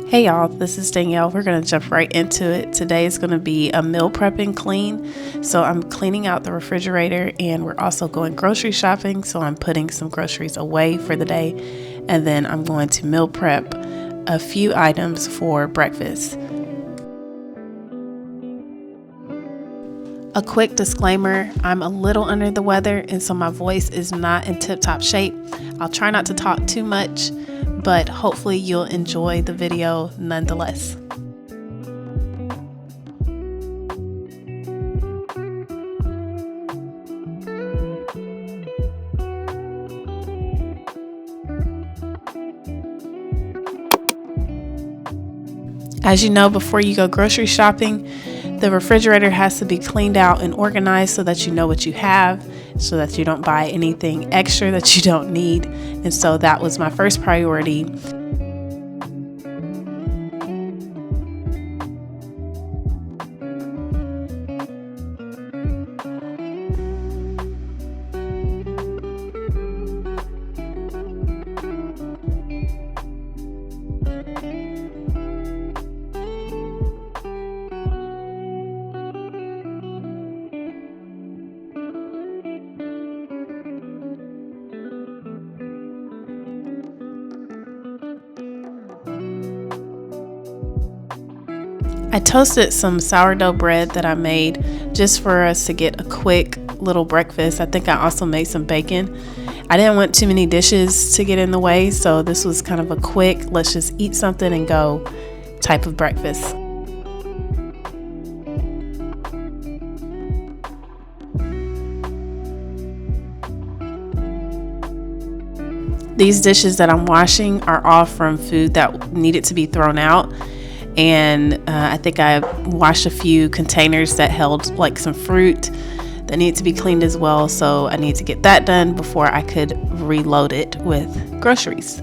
Hey y'all, this is Danielle. We're going to jump right into it. Today is going to be a meal prep and clean. So I'm cleaning out the refrigerator and we're also going grocery shopping. So I'm putting some groceries away for the day and then I'm going to meal prep a few items for breakfast. A quick disclaimer, I'm a little under the weather and so my voice is not in tip-top shape. I'll try not to talk too much, but hopefully you'll enjoy the video nonetheless. As you know, before you go grocery shopping, the refrigerator has to be cleaned out and organized so that you know what you have, so that you don't buy anything extra that you don't need. And so that was my first priority. I toasted some sourdough bread that I made just for us to get a quick little breakfast. I think I also made some bacon. I didn't want too many dishes to get in the way, so this was kind of a quick, let's just eat something and go type of breakfast. These dishes that I'm washing are all from food that needed to be thrown out. And I think I washed a few containers that held like some fruit that needed to be cleaned as well. So I need to get that done before I could reload it with groceries.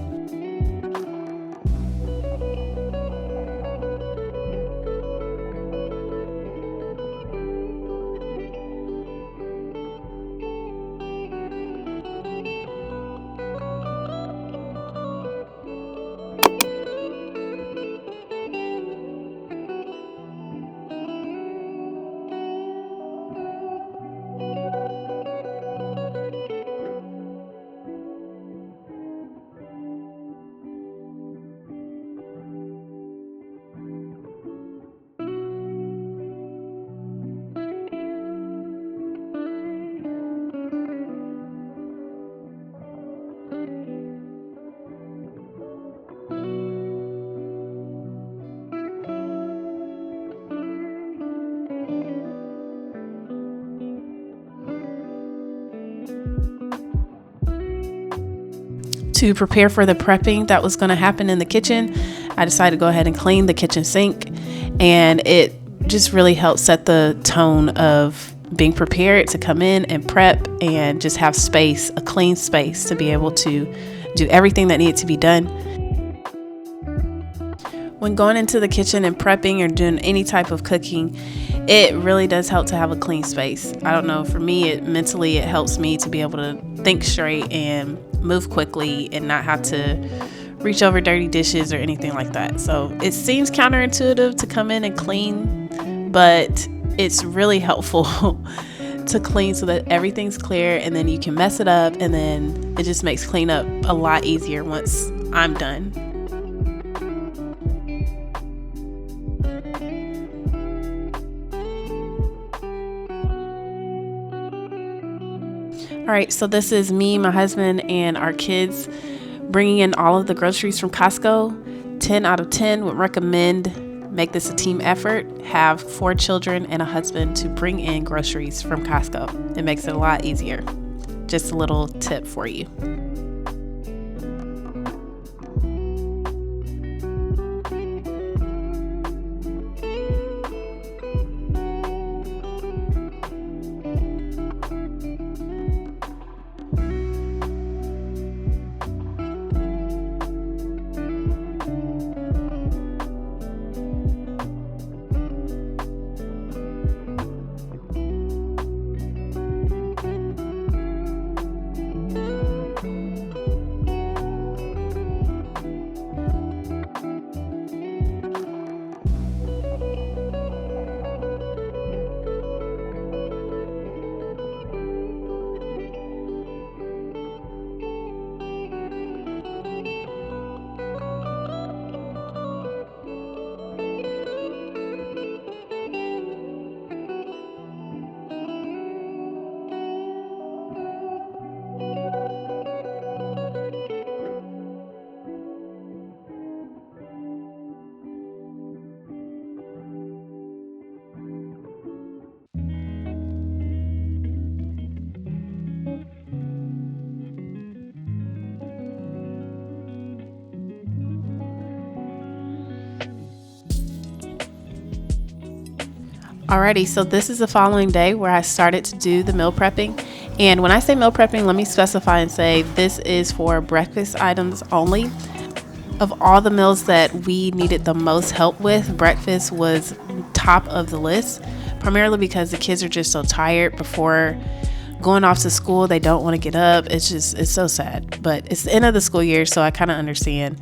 To prepare for the prepping that was going to happen in the kitchen, I decided to go ahead and clean the kitchen sink, and it just really helped set the tone of being prepared to come in and prep and just have space, a clean space to be able to do everything that needed to be done. When going into the kitchen and prepping or doing any type of cooking, it really does help to have a clean space. I don't know, for me, it helps me to be able to think straight and move quickly and not have to reach over dirty dishes or anything like that. So it seems counterintuitive to come in and clean, but it's really helpful to clean so that everything's clear and then you can mess it up, and then it just makes cleanup a lot easier once I'm done. All right, so this is me, my husband, and our kids bringing in all of the groceries from Costco. 10 out of 10 would recommend make this a team effort. Have 4 children and a husband to bring in groceries from Costco. It makes it a lot easier. Just a little tip for you. Alrighty, so this is the following day where I started to do the meal prepping. And when I say meal prepping, let me specify and say this is for breakfast items only. Of all the meals that we needed the most help with, breakfast was top of the list, primarily because the kids are just so tired before going off to school. They don't want to get up. It's so sad, but it's the end of the school year, so I kind of understand.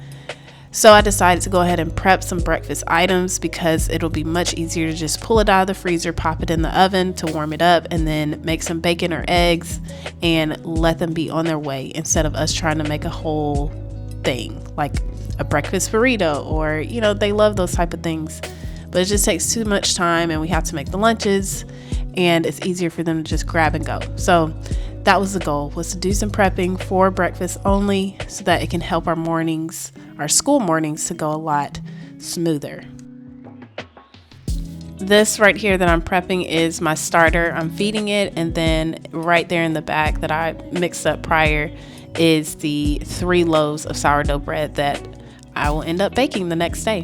So I decided to go ahead and prep some breakfast items because it'll be much easier to just pull it out of the freezer, pop it in the oven to warm it up, and then make some bacon or eggs and let them be on their way instead of us trying to make a whole thing like a breakfast burrito, or they love those type of things, but it just takes too much time and we have to make the lunches and it's easier for them to just grab and go. So that was the goal, was to do some prepping for breakfast only so that it can help our mornings, our school mornings, to go a lot smoother. This right here that I'm prepping is my starter. I'm feeding it, and then right there in the back that I mixed up prior is the 3 loaves of sourdough bread that I will end up baking the next day.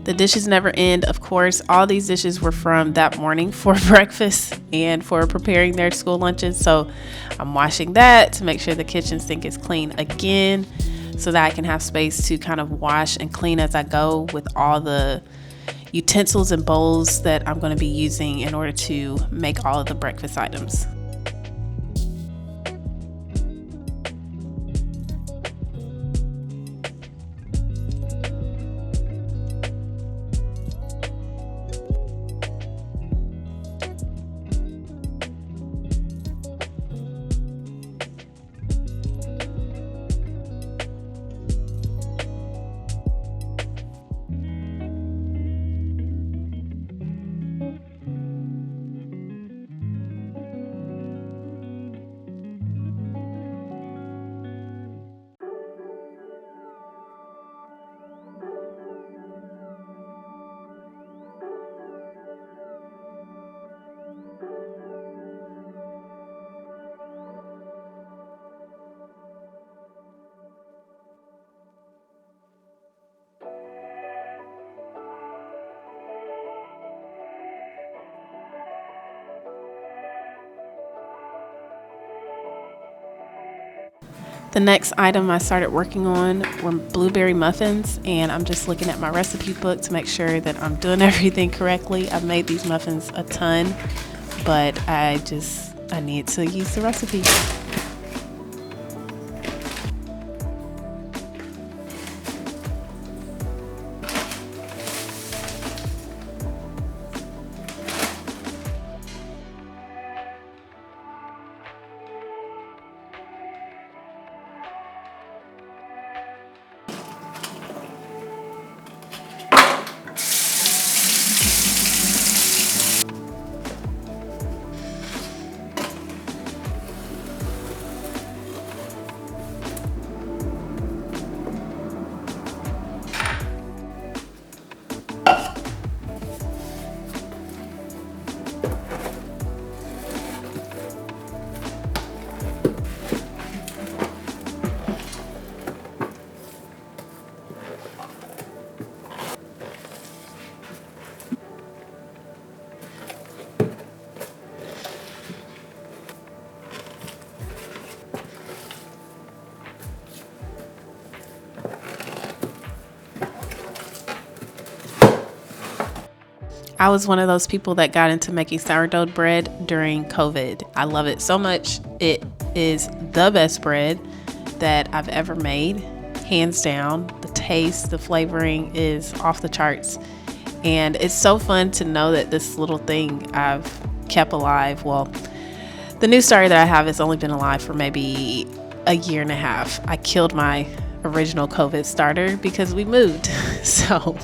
The dishes never end. Of course, all these dishes were from that morning for breakfast and for preparing their school lunches. So I'm washing that to make sure the kitchen sink is clean again so that I can have space to kind of wash and clean as I go with all the utensils and bowls that I'm going to be using in order to make all of the breakfast items. The next item I started working on were blueberry muffins, and I'm just looking at my recipe book to make sure that I'm doing everything correctly. I've made these muffins a ton, but I need to use the recipe. I was one of those people that got into making sourdough bread during COVID. I love it so much. It is the best bread that I've ever made, hands down. The taste, the flavoring is off the charts. And it's so fun to know that this little thing I've kept alive. Well, the new starter that I have has only been alive for maybe a year and a half. I killed my original COVID starter because we moved. So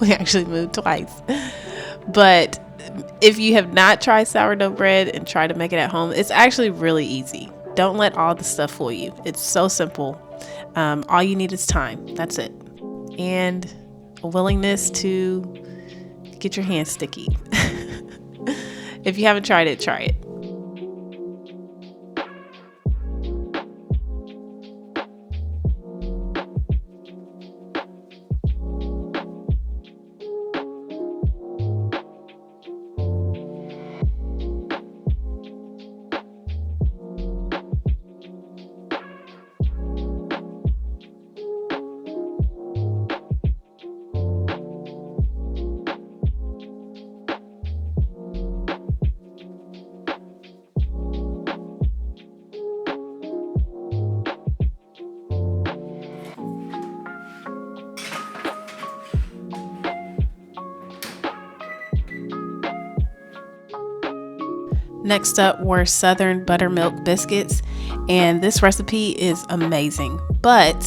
we actually moved twice. But if you have not tried sourdough bread and try to make it at home, it's actually really easy. Don't let all the stuff fool you. It's so simple. All you need is time. That's it. And a willingness to get your hands sticky. If you haven't tried it, try it. Next up were Southern buttermilk biscuits, and this recipe is amazing. But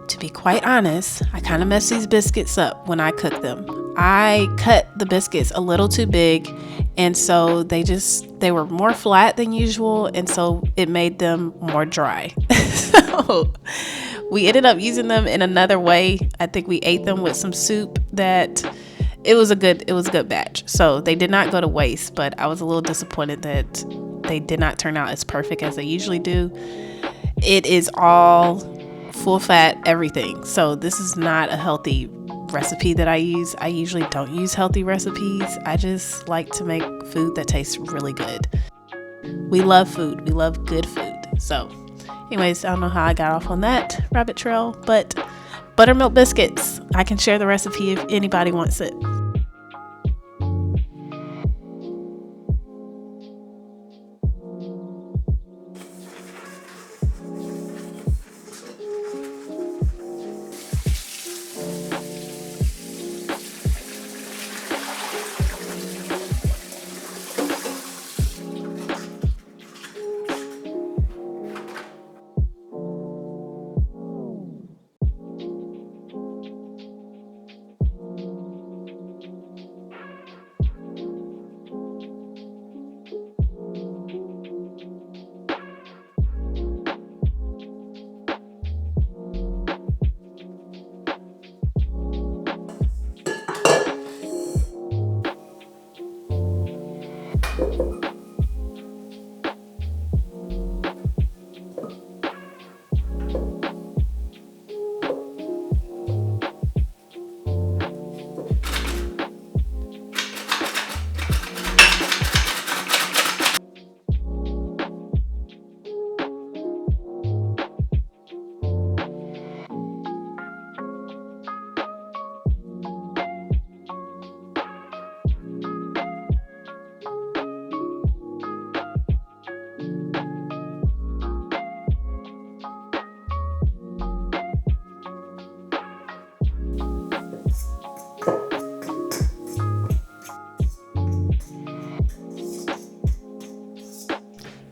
to be quite honest, I kind of mess these biscuits up when I cook them. I cut the biscuits a little too big, and so they were more flat than usual, and so it made them more dry. So we ended up using them in another way. I think we ate them with some soup. That it was a good batch. So they did not go to waste, but I was a little disappointed that they did not turn out as perfect as they usually do. It is all full fat everything. So this is not a healthy recipe that I use. I usually don't use healthy recipes. I just like to make food that tastes really good. We love food. We love good food. So anyways, I don't know how I got off on that rabbit trail, but buttermilk biscuits. I can share the recipe if anybody wants it.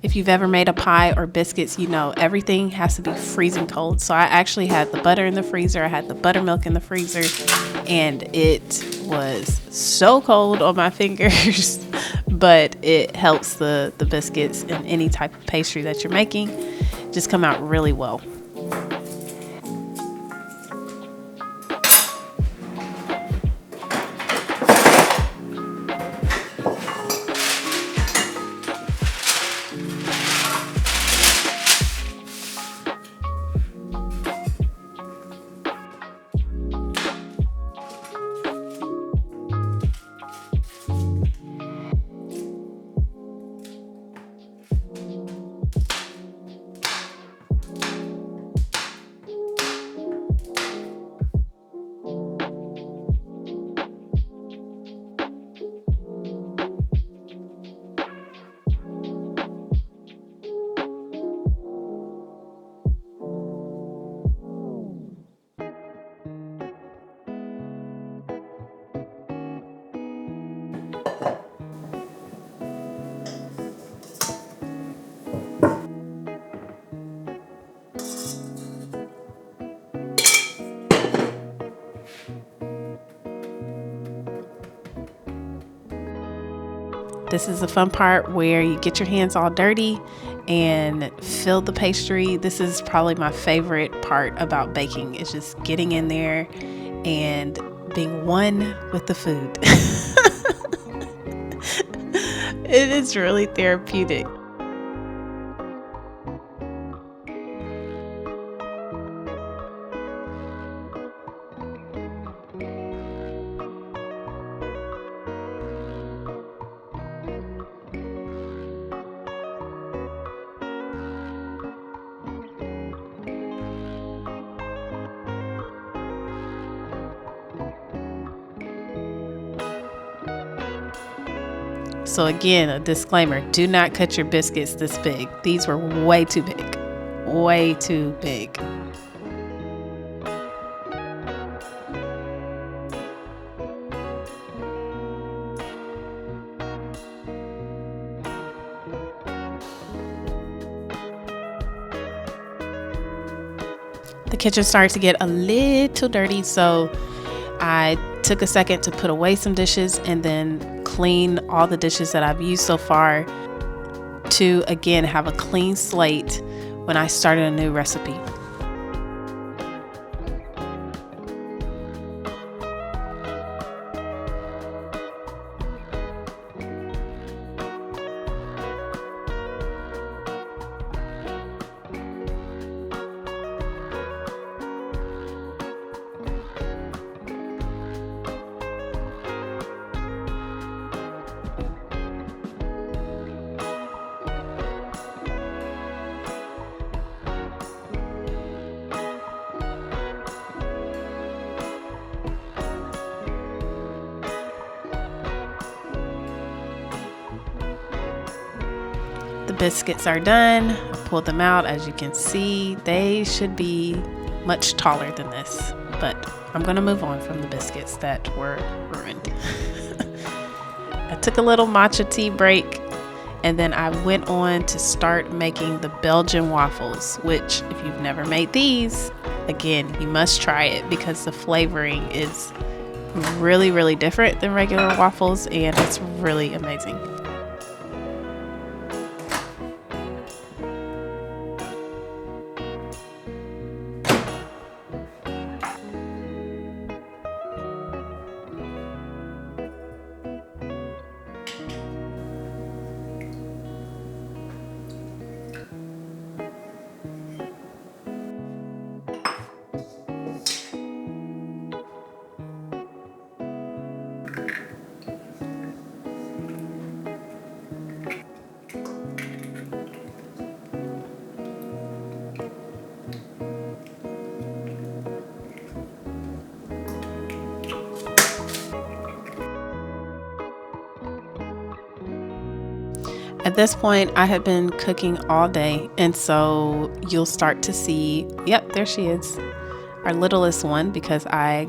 If you've ever made a pie or biscuits, you know everything has to be freezing cold. So I actually had the butter in the freezer. I had the buttermilk in the freezer, and it was so cold on my fingers, but it helps the biscuits and any type of pastry that you're making just come out really well. This is the fun part where you get your hands all dirty and fill the pastry. This is probably my favorite part about baking. It's just getting in there and being one with the food. It is really therapeutic. So again, a disclaimer, do not cut your biscuits this big. These were way too big, way too big. The kitchen started to get a little dirty, so I took a second to put away some dishes and then clean all the dishes that I've used so far to again have a clean slate when I started a new recipe. The biscuits are done. I pulled them out. As you can see, they should be much taller than this, but I'm gonna move on from the biscuits that were ruined. I took a little matcha tea break, and then I went on to start making the Belgian waffles, which if you've never made these, again, you must try it because the flavoring is really, really different than regular waffles, and it's really amazing. At this point, I had been cooking all day, and so you'll start to see, yep, there she is, our littlest one, because I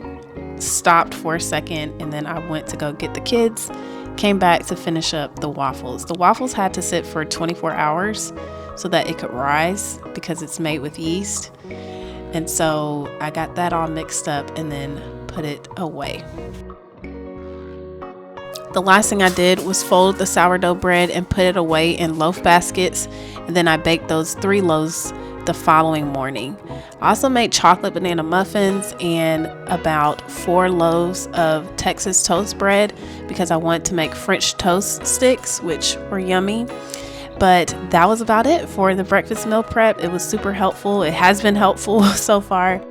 stopped for a second and then I went to go get the kids, came back to finish up the waffles. The waffles had to sit for 24 hours so that it could rise because it's made with yeast. And so I got that all mixed up and then put it away. The last thing I did was fold the sourdough bread and put it away in loaf baskets, and then I baked those 3 loaves the following morning. I also made chocolate banana muffins and about 4 loaves of Texas toast bread because I wanted to make French toast sticks, which were yummy. But that was about it for the breakfast meal prep. It was super helpful. It has been helpful so far.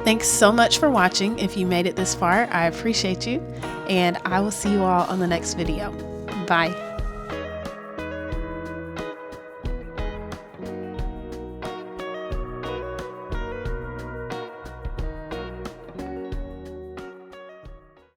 Thanks so much for watching. If you made it this far, I appreciate you, and I will see you all on the next video. Bye.